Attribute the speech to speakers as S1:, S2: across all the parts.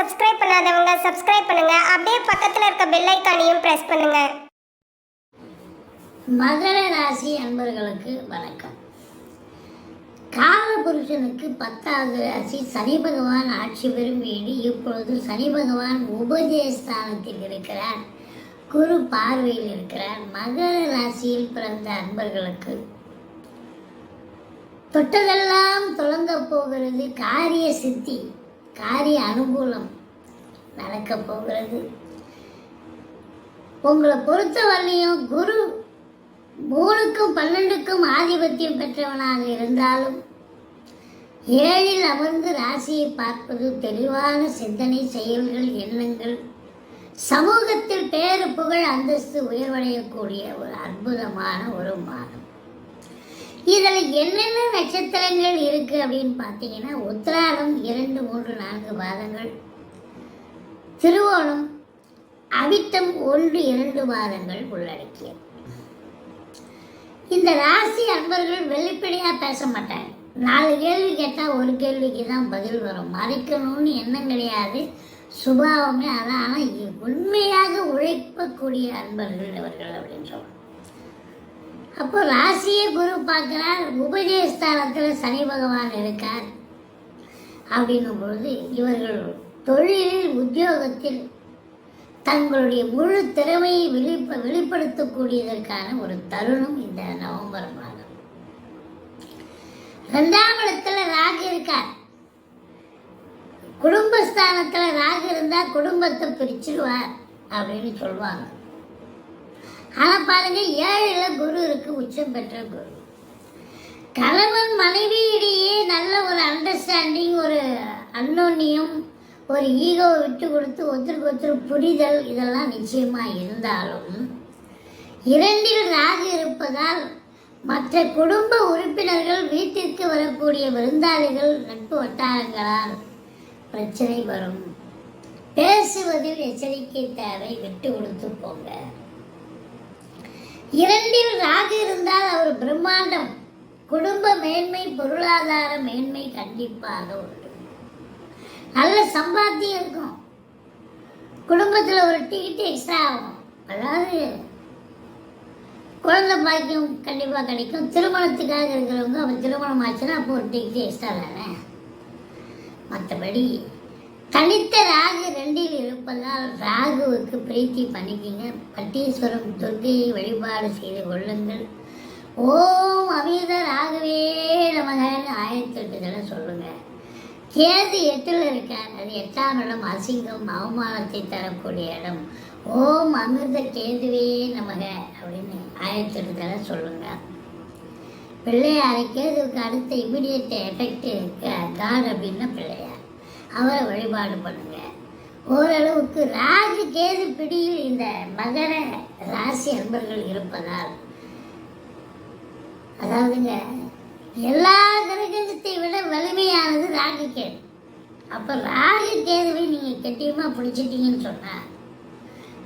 S1: Subscribe பண்ணாதவங்க subscribe பண்ணுங்க. அப்படியே பக்கத்துல இருக்க பெல் ஐகானையும் பிரஸ் பண்ணுங்க.
S2: மகர ராசி அன்பர்களுக்கு வணக்கம். காலபுருஷனுக்கு 10வது ராசி சனி பகவான் ஆட்சி பெறும் வீடு. இப்பொழுது சனி பகவான் உபஜயஸ்தானத்தில் இருக்கிறார், குரு பார்வையில் இருக்கிறார். மகர ராசியில் பிறந்த அன்பர்களுக்கு தொட்டதெல்லாம் தொடங்க போகிறது. காரிய சித்தி, காரிய அனுகூலம் நடக்க போகிறது. உங்களை பொறுத்தவரையும் குரு 3க்கும் 12க்கும் ஆதிபத்தியம் பெற்றவனாக இருந்தாலும் 7ல் அமர்ந்து ராசியை பார்ப்பது தெளிவான சிந்தனை, செயல்கள், எண்ணங்கள், சமூகத்தில் பேரு புகழ் அந்தஸ்து உயர்வடையக்கூடிய ஒரு அற்புதமான ஒரு மாதம். இதில் என்னென்ன நட்சத்திரங்கள் இருக்கு அப்படின்னு பார்த்தீங்கன்னா, உத்திராடம் 2, 3, 4 பாதங்கள், திருவோணம், அவிட்டம் 1, 2 பாதங்கள் உள்ளடக்கிய இந்த ராசி அன்பர்கள் வெளிப்படையாக பேச மாட்டாங்க. 4 கேள்வி கேட்டால் ஒரு கேள்விக்கு தான் பதில் வரும். மறைக்கணும்னு எண்ணம் கிடையாது, சுபாவமே அதான். ஆனால் உண்மையாக உழைக்கக்கூடிய அன்பர்கள் இவர்கள் அப்படின்னு சொல்லணும். அப்போ ராசியை குரு பார்க்கிறார், உபஜயஸ்தானத்தில் சனி பகவான் இருக்கார். அப்படின்னும் பொழுது இவர்கள் தொழிலில், உத்தியோகத்தில் தங்களுடைய முழு திறமையை வெளிப்படுத்தக்கூடியதற்கான ஒரு தருணம் இந்த நவம்பர் மாதம். 2ஆம் இடத்துல ராகு இருக்கார். குடும்பஸ்தானத்தில் ராகு இருந்தால் குடும்பத்தை பிரிச்சிடுவார் அப்படின்னு சொல்லுவாங்க. ஆனால் பாருங்க, 7ல் குரு இருக்கு, உச்சம் பெற்ற குரு. கணவன் மனைவியிடையே நல்ல ஒரு அண்டர்ஸ்டாண்டிங், ஒரு அன்னோன்யம், ஒரு ஈகோவை விட்டு கொடுத்து ஒருத்தருக்கு ஒருத்தர் புரிதல், இதெல்லாம் நிச்சயமா இருந்தாலும் 2ல் ராகு இருப்பதால் மற்ற குடும்ப உறுப்பினர்கள், வீட்டிற்கு வரக்கூடிய விருந்தாளிகள், நட்பு வட்டாரங்களால் பிரச்சனை வரும். பேசுவதில் எச்சரிக்கை தேவை, விட்டு கொடுத்து போங்க. 2ல் ராகு இருந்தால் அவர் பிரம்மாண்டம், குடும்ப மேன்மை, பொருளாதார மேன்மை கண்டிப்பாக உண்டு. நல்ல சம்பாத்தியம் இருக்கும், குடும்பத்தில் ஒரு டிக்கெட் எக்ஸ்ட்ரா ஆகும். அதாவது குழந்தை பாக்கியம் கண்டிப்பாக கிடைக்கும். திருமணத்துக்காக இருக்கிறவங்க அவர் திருமணம் ஆச்சுன்னா அப்போ ஒரு டிக்கெட் எக்ஸ்ட்ரா தானே. மற்றபடி தனித்த ராகு 2ல் இருப்பதால் ராகுவுக்கு பிரீத்தி பண்ணிக்கிங்க. பட்டீஸ்வரம் துர்க்கையை வழிபாடு செய்து கொள்ளுங்கள். ஓம் அமிர்த ராகுவே நமகன்னு 1008 சொல்லுங்க. கேது 8ல் இருக்கார், அது 8ஆம் இடம், அசிங்கம், அவமானத்தை தரக்கூடிய இடம். ஓம் அமிர்த கேதுவே நமக அப்படின்னு 1008 சொல்லுங்க. பிள்ளையாரை கேதுவுக்கு அடுத்த இமிடியேட் எஃபெக்ட் காட் அப்படின்னா பிள்ளையார், அவரை வழிபாடு பண்ணுங்க. ஓரளவுக்கு ராகு கேது பிடியில் இந்த மகர ராசி அன்பர்கள் இருப்பதால், அதாவதுங்க எல்லா கிரகத்தை விட வலிமையானது ராகு கேது. அப்போ ராகு கேதுவை நீங்கள் கெட்டியமாக பிடிச்சிட்டீங்கன்னு சொன்னால்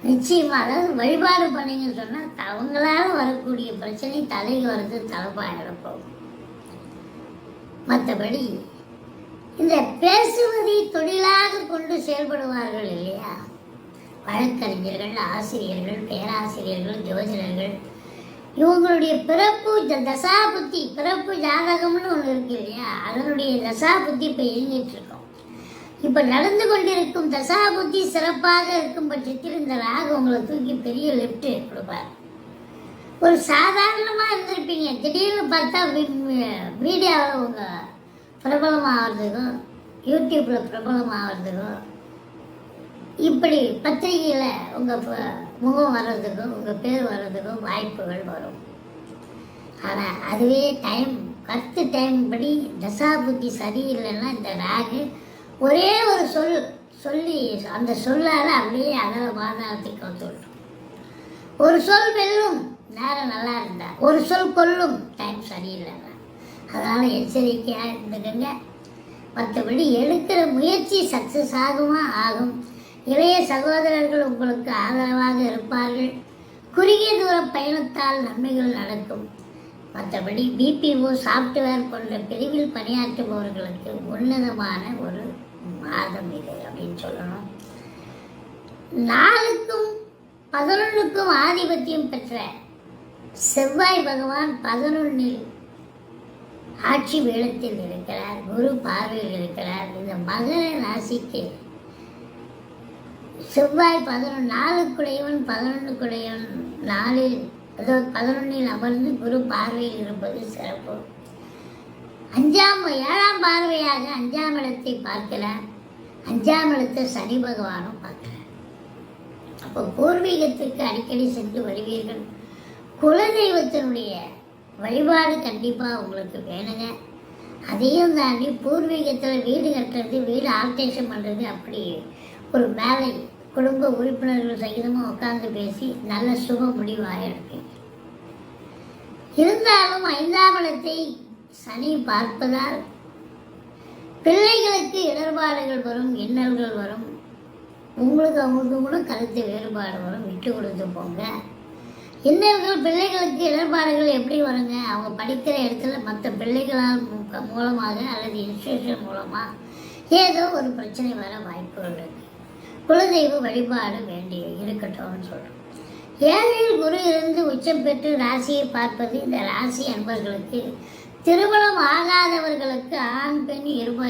S2: நிச்சயமாக, அதாவது வழிபாடு பண்ணீங்கன்னு சொன்னால் அவங்களால வரக்கூடிய பிரச்சனை தலைக்கு வர்றது தலைப்பாயிட போகும். மற்றபடி இந்த பேசுவதை தொழிலாக கொண்டு செயல்படுவார்கள் இல்லையா, வழக்கறிஞர்கள், ஆசிரியர்கள், பேராசிரியர்கள், ஜோதிடர்கள், இவங்களுடைய பிறப்பு தசாபுத்தி, பிறப்பு ஜாதகம்னு ஒன்று இருக்கு இல்லையா, அதனுடைய தசாபுத்தி இப்போ இயங்கிட்டு இருக்கோம். இப்போ நடந்து கொண்டிருக்கும் தசாபுத்தி சிறப்பாக இருக்கும் பட்சத்தில் இந்த ராகு உங்களை தூக்கி பெரிய லிஃப்ட் கொடுப்பார். ஒரு சாதாரணமாக இருந்திருப்பீங்க, திடீர்னு பார்த்தா மீடியாவில் உங்கள் பிரபலமாகிறதுக்கும், யூடியூப்பில் பிரபலமாகிறதுக்கும், இப்படி பத்திரிகையில் உங்கள் முகம் வர்றதுக்கும், உங்கள் பேர் வர்றதுக்கும் வாய்ப்புகள் வரும். ஆனால் அதுவே கரெக்டு டைம் படி தசாபுத்தி சரியில்லைன்னா இந்த ராகு ஒரே ஒரு சொல்லி அந்த சொல்லால் அப்படியே அகல பாதாளத்துக்கு வந்து விட்டுரும். ஒரு சொல் வெல்லும் நேரம் நல்லா இருந்தா, ஒரு சொல் கொல்லும் டைம் சரியில்லைன்னா. அதனால் எச்சரிக்கையாக இருந்துக்கங்க. மற்றபடி எடுக்கிற முயற்சி சக்ஸஸ் ஆகும். இளைய சகோதரர்கள் உங்களுக்கு ஆதரவாக இருப்பார்கள். குறுகிய தூர பயணத்தால் நன்மைகள் நடக்கும். மற்றபடி பிபிஓ சாஃப்ட்வேர் போன்ற பிரிவில் பணியாற்றுபவர்களுக்கு உன்னதமான ஒரு மாதம் இது அப்படின்னு சொல்லணும். 4க்கும் 11க்கும் ஆதிபத்தியம் பெற்ற செவ்வாய் பகவான் 11இல் ஆட்சி வேளத்தில் இருக்கிறார், குரு பார்வையில் இருக்கிறார். இந்த மகர ராசிக்கு செவ்வாய் 4க்குடையவன் 11க்குடையவன் 4இல், அதாவது 11இல் அமர்ந்து குரு பார்வையில் இருப்பது சிறப்பு. 7ஆம் பார்வையாக 5ஆம் இடத்தை பார்க்கிறார். 5ஆம் இடத்தை சனி பகவானும் பார்க்கிறார். அப்போ பூர்வீகத்திற்கு அடிக்கடி சென்று வருவீர்கள். குலதெய்வத்தினுடைய வழிபாடு கண்டிப்பாக உங்களுக்கு வேணுங்க. அதையும் தாண்டி பூர்வீகத்தில் வீடு கட்டுறது, வீடு ஆல்டேஷன் பண்ணுறது, அப்படி ஒரு வேலை குடும்ப உறுப்பினர்கள் சகிதமாக உட்கார்ந்து பேசி நல்ல சுப முடிவாக எடுப்பீங்க. இருந்தாலும் 5ஆம் இடத்தை சனி பார்ப்பதால் பிள்ளைகளுக்கு இடர்பாடுகள் வரும், இன்னல்கள் வரும். உங்களுக்கு அவங்களுக்கு கூட கருத்து வேறுபாடு வரும், விட்டு கொடுத்து போங்க. இன்னல்கள் பிள்ளைகளுக்கு இடர்பாடுகள் எப்படி வருங்க? அவங்க படிக்கிற இடத்துல மற்ற பிள்ளைகளால் மூலமாக அல்லது இன்ஸ்டியூஷன் மூலமாக ஏதோ ஒரு பிரச்சனை வர வாய்ப்புகள் இருக்கு. குலதெய்வ வழிபாடு வேண்டிய இருக்கட்டும்னு சொல்கிறோம். 7இல் குரு இருந்து உச்சம் பெற்று ராசியை பார்ப்பது இந்த ராசி அன்பர்களுக்கு திருமணம் ஆகாதவர்களுக்கு ஆண் பெண்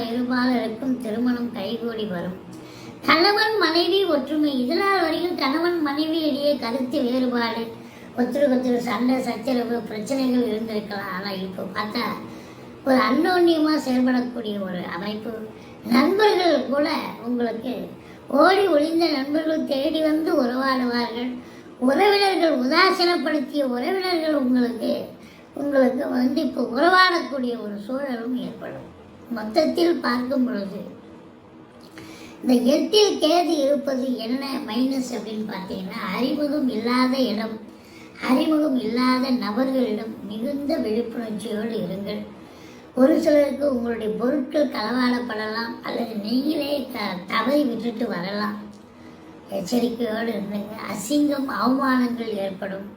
S2: இருபாலருக்கும் திருமணம் கைகூடி வரும். கணவன் மனைவி ஒற்றுமை. இதனால் வரைக்கும் கணவன் மனைவி இடையே கருத்து வேறுபாடு, ஒருத்தருக்கு சண்டை சச்சரவு பிரச்சனைகள் இருந்திருக்கலாம். ஆனால் இப்போ பார்த்தா ஒரு அன்னோன்யமாக செயல்படக்கூடிய ஒரு அமைப்பு. நண்பர்கள் கூட உங்களுக்கு ஓடி ஒளிந்த நண்பர்கள் தேடி வந்து உறவாடுவார்கள். உறவினர்கள் உதாசீனப்படுத்திய உறவினர்கள் உங்களுக்கு வந்து இப்போ உறவாடக்கூடிய ஒரு சூழலும் ஏற்படும். மொத்தத்தில் பார்க்கும் பொழுது இந்த 8இல் கேது இருப்பது என்ன மைனஸ் அப்படின்னு பார்த்தீங்கன்னா, அறிமுகம் இல்லாத இடம், அறிமுகம் இல்லாத நபர்களிடம் மிகுந்த விழிப்புணர்ச்சியோடு இருங்கள். ஒரு சிலருக்கு உங்களுடைய பொருட்கள் களவாடப்படலாம் அல்லது நீங்களே தவறி விட்டுட்டு வரலாம். எச்சரிக்கையோடு இருந்துங்க. அசிங்கம் அவமானங்கள் ஏற்படும்.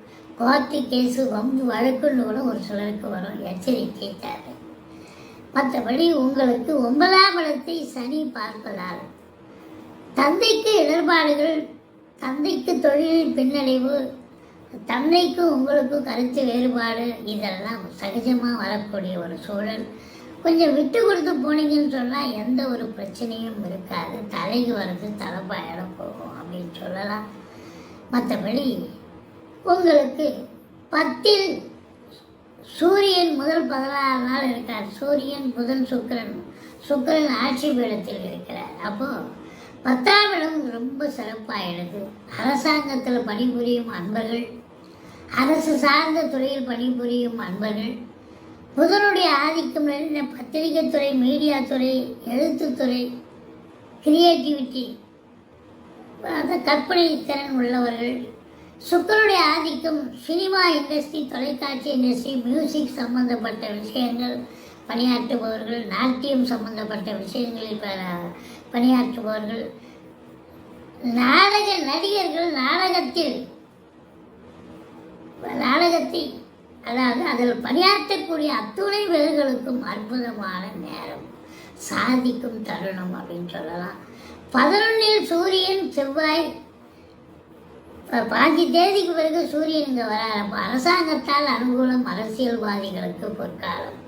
S2: கோர்ட்டு கேஸு வம்பு வழக்குன்னு கூட ஒரு சிலருக்கு வரும். எச்சரிக்கை தேவை. மற்றபடி உங்களுக்கு 9ஆம் இடத்தை சனி பார்ப்பதால் தந்தைக்கு இடர்பாடுகள், தந்தைக்கு தொழிலில் பின்னடைவு, தந்தைக்கும் உங்களுக்கும் கருத்து வேறுபாடு, இதெல்லாம் சகஜமாக வரக்கூடிய ஒரு சூழல். கொஞ்சம் விட்டு கொடுத்து போனீங்கன்னு சொன்னால் எந்த ஒரு பிரச்சனையும் இருக்காது. தலைக்கு வர்றது தலைப்பாயிடம் போகும் அப்படின்னு சொல்லலாம். மற்றபடி உங்களுக்கு 10இல் சூரியன் முதல் 16 நாள் இருக்கார். சூரியன் புதன் சுக்கிரன் ஆட்சி பீடத்தில் இருக்கிறார். அப்போது 10ஆம் இடம் ரொம்ப சிறப்பாயிடுது. அரசாங்கத்தில் பணிபுரியும் அன்பர்கள், அரசு சார்ந்த துறையில் பணிபுரியும் அன்பர்கள், புதனுடைய ஆதிக்கம் நிறைந்த பத்திரிகை துறை, மீடியா துறை, எழுத்துத்துறை, கிரியேட்டிவிட்டி, கற்பனை திறன் உள்ளவர்கள், சுக்கரனுடைய ஆதிக்கம் சினிமா இண்டஸ்ட்ரி, தொலைக்காட்சி இண்டஸ்ட்ரி, மியூசிக் சம்பந்தப்பட்ட விஷயங்கள் பணியாற்றுபவர்கள், நாட்டியம் சம்பந்தப்பட்ட விஷயங்களில் பணியாற்றுபவர்கள், நாடக நடிகர்கள், நாடகத்தை அதாவது அதில் பணியாற்றக்கூடிய அத்துணை பேர்களுக்கும் அற்புதமான நேரம், சாதிக்கும் தருணம் அப்படின்னு சொல்லலாம். 11இல் சூரியன் செவ்வாய் 5 தேதிக்கு பிறகு சூரியன் இங்கே வரார். அப்போ அரசாங்கத்தால் அனுகூலம், அரசியல்வாதிகளுக்கு பொற்காலம்,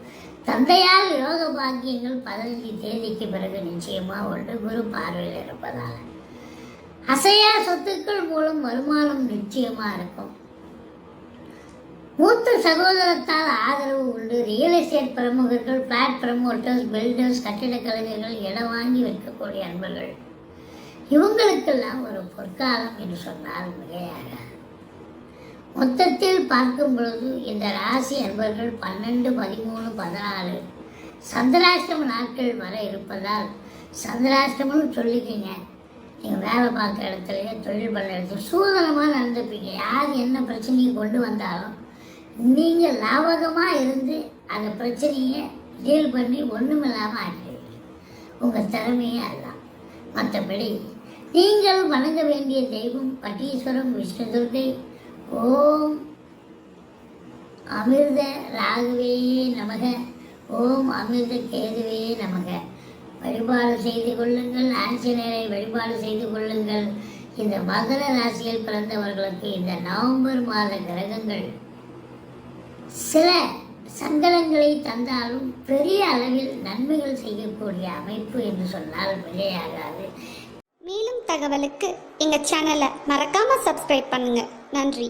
S2: தந்தையால் யோக பாக்கியங்கள் 15 தேதிக்கு பிறகு நிச்சயமாக உண்டு. குரு பார்வையில் இருப்பதால் அசையா சொத்துக்கள் மூலம் வருமானம் நிச்சயமாக இருக்கும். மூத்த சகோதரத்தால் ஆதரவு உண்டு. ரியல் எஸ்டேட் பிரமுகர்கள், பிளாட் ப்ரமோட்டர்ஸ், பில்டர்ஸ், கட்டிடக் கலைஞர்கள், இடம் வாங்கி விற்கக்கூடிய அன்பர்கள், இவங்களுக்கெல்லாம் ஒரு பொற்காலம் என்று சொன்னால் மிகையாக. மொத்தத்தில் பார்க்கும் பொழுது இந்த ராசி அன்பர்கள் 12, 13, 14 சந்திராஷ்டம நாட்கள் வர இருப்பதால், சந்திராஷ்டமம்னு சொல்லிக்கிங்க. நீங்கள் வேலை பார்க்குற இடத்துலையே, தொழில் பண்ணுற இடத்துல சூதனமாக நடந்துப்பீங்க. யார் என்ன பிரச்சனையை கொண்டு வந்தாலும் நீங்கள் லாபகமாக இருந்து அந்த பிரச்சனையை டீல் பண்ணி ஒன்றும் இல்லாமல் ஆக்கிடுவீங்க. உங்கள் திறமையே அல்ல. மற்றபடி நீங்கள் வணங்க வேண்டிய தெய்வம் பட்டீஸ்வரம், விஷ்ணு துர்க்கை. ஓம் அமிர்த ராகுவே நமக, ஓம் அமிர்த கேதுவே நமக, வழிபாடு செய்து கொள்ளுங்கள். ஆஞ்சநேயரை வழிபாடு செய்து கொள்ளுங்கள். இந்த மகர ராசியில் பிறந்தவர்களுக்கு இந்த நவம்பர் மாத கிரகங்கள் சில சங்கடங்களை தந்தாலும் பெரிய அளவில் நன்மைகள் செய்யக்கூடிய அமைப்பு என்று சொன்னால் மிகையாகாது.
S1: மேலும் தகவலுக்கு எங்கள் சேனலை மறக்காமல் சப்ஸ்கிரைப் பண்ணுங்கள். நன்றி.